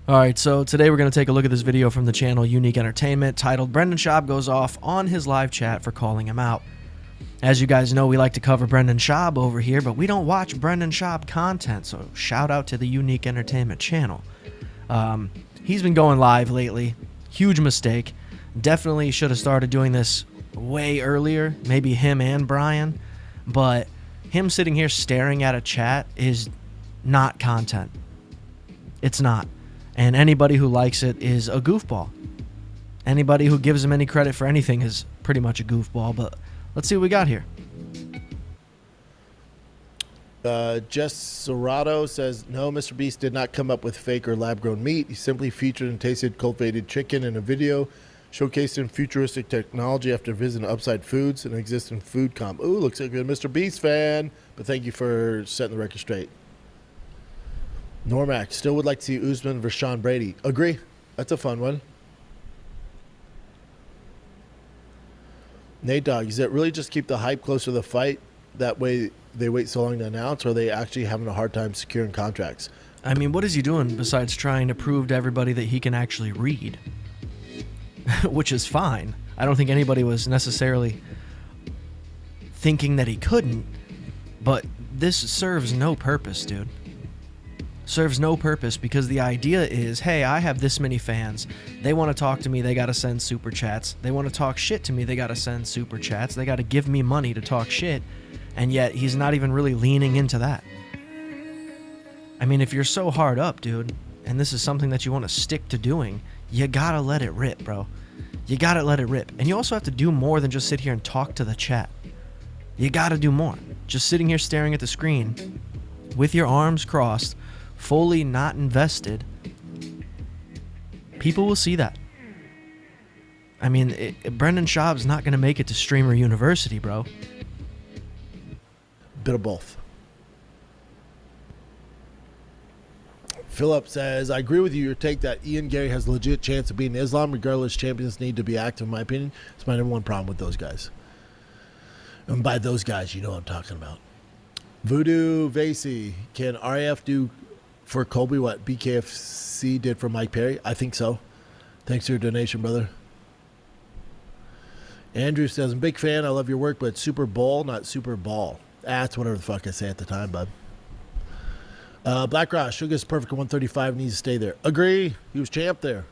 Alright, so today we're going to take a look at this video from the channel Unique Entertainment titled Brendan Schaub Goes Off on His Live Chat for Calling Him Out. As you guys know, we like to cover Brendan Schaub over here, but we don't watch Brendan Schaub content, so shout out to the Unique Entertainment channel. He's been going live lately. Huge mistake. Definitely should have started doing this way earlier, maybe him and Brian, but him sitting here staring at a chat is not content. It's not. And anybody who likes it is a goofball. Anybody who gives him any credit for anything is pretty much a goofball, but let's see what we got here. Jess Serrato says, no, Mr. Beast did not come up with fake or lab-grown meat. He simply featured and tasted cultivated chicken in a video showcasing futuristic technology after visiting Upside Foods and existing food comp. Ooh, looks like a good Mr. Beast fan, but thank you for setting the record straight. Normac, still would like to see Usman versus Sean Brady. Agree. That's a fun one. Nate Dogg, does it really just keep the hype close to the fight? That way they wait so long to announce, or are they actually having a hard time securing contracts? I mean, what is he doing besides trying to prove to everybody that he can actually read? Which is fine. I don't think anybody was necessarily thinking that he couldn't, but this serves no purpose, dude. Serves no purpose, because the idea is, hey, I have this many fans. They want to talk to me, they got to send super chats. They want to talk shit to me, they got to send super chats. They got to give me money to talk shit, and yet he's not even really leaning into that. I mean, if you're so hard up, dude, and this is something that you want to stick to doing, you got to let it rip, bro. You got to let it rip. And you also have to do more than just sit here and talk to the chat. You got to do more. Just sitting here staring at the screen with your arms crossed, fully not invested, people will see that. I mean, Brendan Schaub's not going to make it to Streamer University, bro. Bit of both. Philip says, I agree with you, your take that Ian Gary has a legit chance of beating Islam. Regardless, champions need to be active, in my opinion. It's my number one problem with those guys. And by those guys, you know what I'm talking about. Voodoo Vasey, can RAF do for Colby what BKFC did for Mike Perry? I think so. Thanks for your donation, brother. Andrew says, I'm a big fan. I love your work, but Super Bowl, not Super Ball. That's whatever the fuck I say at the time, bud. Black Ross, Sugar's perfect at 135, needs to stay there. Agree. He was champ there.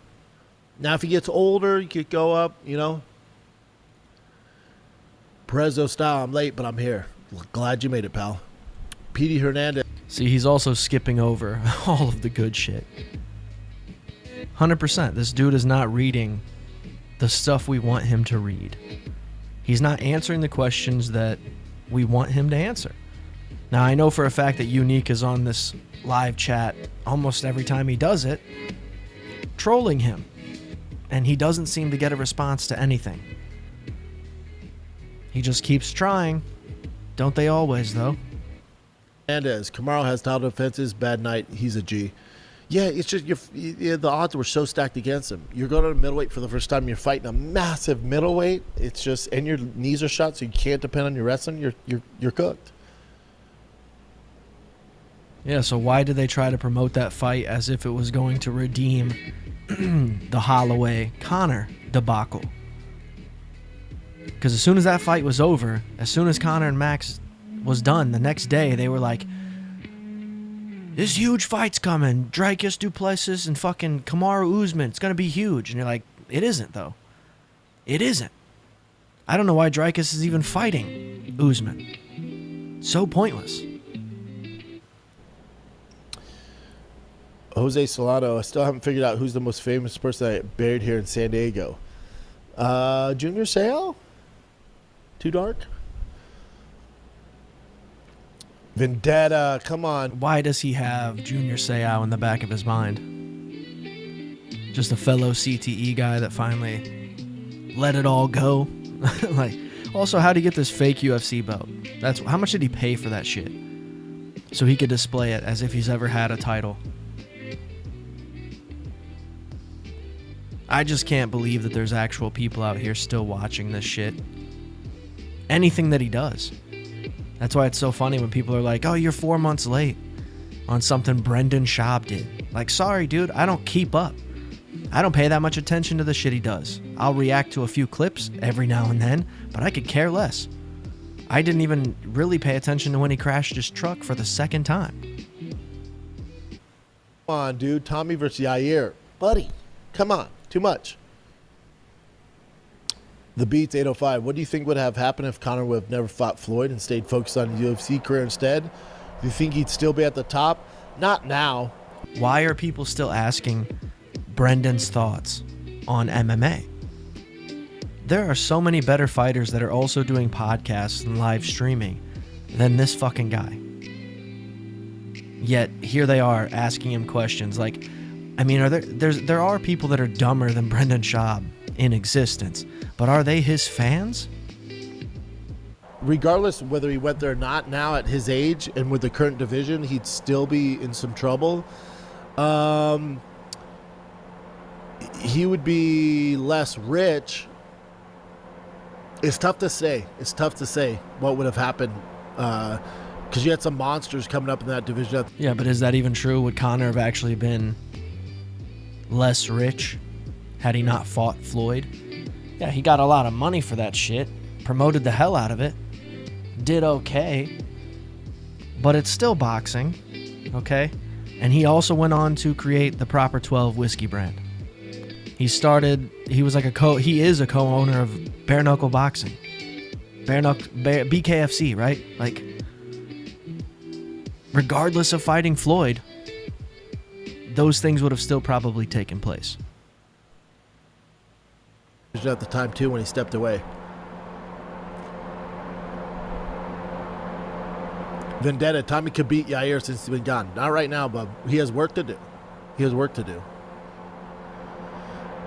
Now, if he gets older, he could go up, you know. Prezzo style, I'm late, but I'm here. Glad you made it, pal. Petey Hernandez. See, he's also skipping over all of the good shit. 100%. This dude is not reading the stuff we want him to read. He's not answering the questions that we want him to answer. Now, I know for a fact that Unique is on this live chat almost every time he does it, trolling him. And he doesn't seem to get a response to anything. He just keeps trying. Don't they always, though? Hernandez, Kamaru has title defenses, bad night, he's a G. Yeah, it's just the odds were so stacked against him. You're going to middleweight for the first time, you're fighting a massive middleweight. It's just, and your knees are shot, so you can't depend on your wrestling. You're cooked. Yeah, so why did they try to promote that fight as if it was going to redeem the Holloway-Conor debacle? Because as soon as that fight was over, as soon as Conor and Max was done, the next day they were like, this huge fight's coming, Dricus Duplessis and fucking Kamaru Usman, it's gonna be huge. And you're like, it isn't, though. It isn't. I don't know why Dricus is even fighting Usman. So pointless. Jose Solano, I still haven't figured out who's the most famous person I buried here in San Diego. Junior Seau? Too dark? Vendetta, come on. Why does he have Junior Seau in the back of his mind? Just a fellow CTE guy that finally let it all go? Like, also, how did he get this fake UFC belt? How much did he pay for that shit? So he could display it as if he's ever had a title. I just can't believe that there's actual people out here still watching this shit. Anything that he does. That's why it's so funny when people are like, oh, you're 4 months late. on something Brendan Schaub did. Like, sorry, dude, I don't keep up. I don't pay that much attention to the shit he does. I'll react to a few clips every now and then, but I could care less. I didn't even really pay attention to when he crashed his truck for the second time. Come on, dude. Tommy versus Yair. Buddy, come on. Too much. The Beats 805. What do you think would have happened if Conor would have never fought Floyd and stayed focused on his UFC career instead? Do you think he'd still be at the top? Not now. Why are people still asking Brendan's thoughts on MMA? There are so many better fighters that are also doing podcasts and live streaming than this fucking guy. Yet here they are asking him questions like, I mean, there are people that are dumber than Brendan Schaub in existence, but are they his fans? Regardless of whether he went there or not, now at his age and with the current division, he'd still be in some trouble. He would be less rich. It's tough to say. It's tough to say what would have happened because you had some monsters coming up in that division. Yeah, but is that even true? Would Conor have actually been less rich had he not fought Floyd? Yeah, he got a lot of money for that shit, promoted the hell out of it, did okay, but it's still boxing, okay? And he also went on to create the Proper 12 whiskey brand. He is a co-owner of Bare Knuckle Boxing. BKFC, right? Like, regardless of fighting Floyd, those things would have still probably taken place. At the time, too, when he stepped away. Vendetta, Tommy could beat Yair since he's been gone. Not right now, but he has work to do. He has work to do.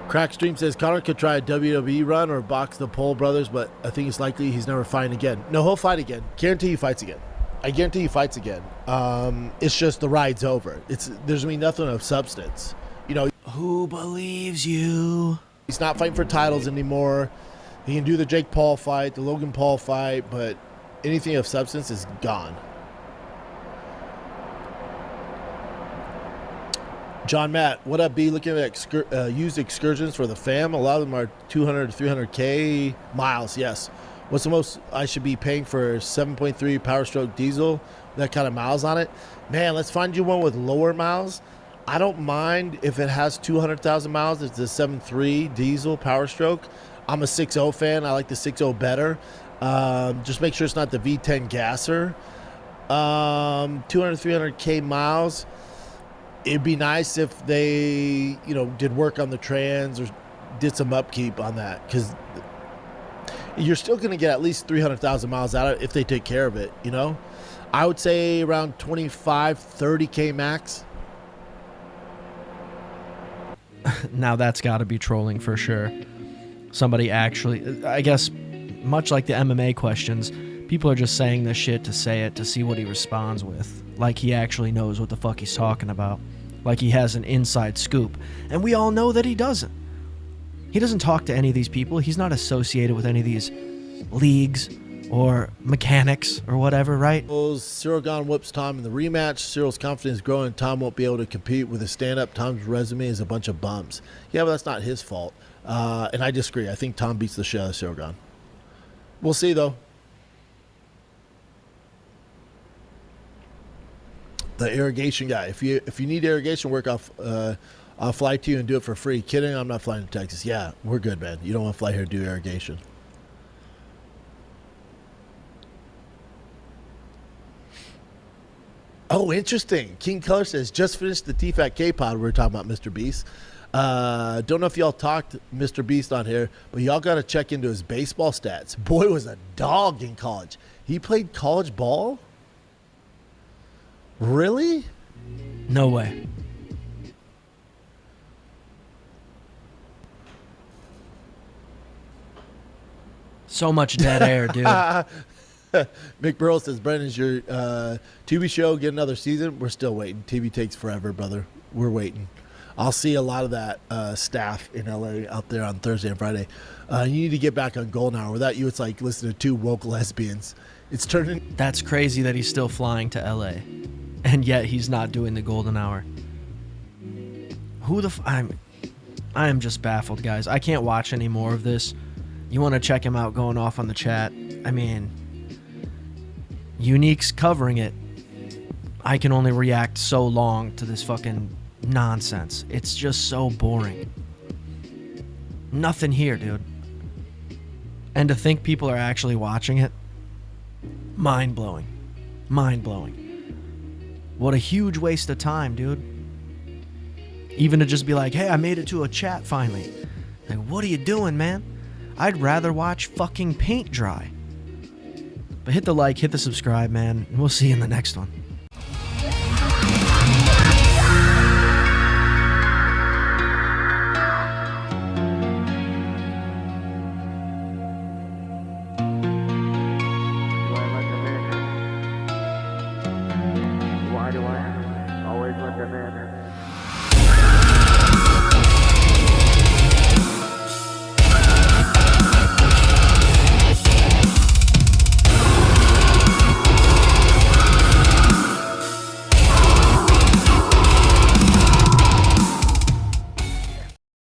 Crackstream says Conor could try a WWE run or box the Paul brothers, but I think it's likely he's never fighting again. No, he'll fight again. Guarantee he fights again. I guarantee he fights again. It's just the ride's over. There's gonna be nothing of substance. You know, who believes you? He's not fighting for titles anymore. He can do the Jake Paul fight, the Logan Paul fight, but anything of substance is gone. John Matt, what up, B? Looking at used excursions for the fam. A lot of them are 200 to 300K miles, yes. What's the most I should be paying for 7.3 Power Stroke diesel? That kind of miles on it? Man, let's find you one with lower miles. I don't mind if it has 200,000 miles. It's the 7.3 diesel Power Stroke. I'm a 6.0 fan. I like the 6.0 better. Just make sure it's not the V10 gasser. 200, 300K miles. It'd be nice if they, did work on the trans or did some upkeep on that, because you're still going to get at least 300,000 miles out of it if they take care of it, I would say around 25, 30K max. Now that's got to be trolling for sure. Somebody actually, I guess, much like the MMA questions, people are just saying this shit to say it, to see what he responds with. Like he actually knows what the fuck he's talking about. Like he has an inside scoop. And we all know that he doesn't. He doesn't talk to any of these people. He's not associated with any of these leagues or mechanics or whatever, right? Cyril Gone whoops Tom in the rematch. Cyril's confidence is growing. Tom won't be able to compete with his stand-up. Tom's resume is a bunch of bums. Yeah, but that's not his fault. And I disagree. I think Tom beats the shit out of Cyril Gone. We'll see, though. The irrigation guy. If you need irrigation work, I'll fly to you and do it for free. Kidding, I'm not flying to Texas. Yeah, we're good, man. You don't want to fly here to do irrigation. Oh, interesting. King Color says, just finished the TFAT K-Pod. We were talking about Mr. Beast. Don't know if y'all talked Mr. Beast on here, but y'all got to check into his baseball stats. Boy was a dog in college. He played college ball? Really? No way. So much dead air, dude. Mick Burrow says, Brendan's your TV show. Get another season. We're still waiting. TV takes forever, brother. We're waiting. I'll see a lot of that staff in LA out there on Thursday and Friday. You need to get back on Golden Hour. Without you, it's like listening to two woke lesbians. It's turning. That's crazy that he's still flying to LA. and yet he's not doing the golden hour. I am just baffled, guys. I can't watch any more of this. You want to check him out going off on the chat? I mean, Unique's covering it. I can only react so long to this fucking nonsense. It's just so boring. Nothing here, dude. And to think people are actually watching it, mind-blowing. Mind-blowing. What a huge waste of time, dude. Even to just be like, hey, I made it to a chat finally. Like, what are you doing, man? I'd rather watch fucking paint dry. But hit the like, hit the subscribe, man. And we'll see you in the next one.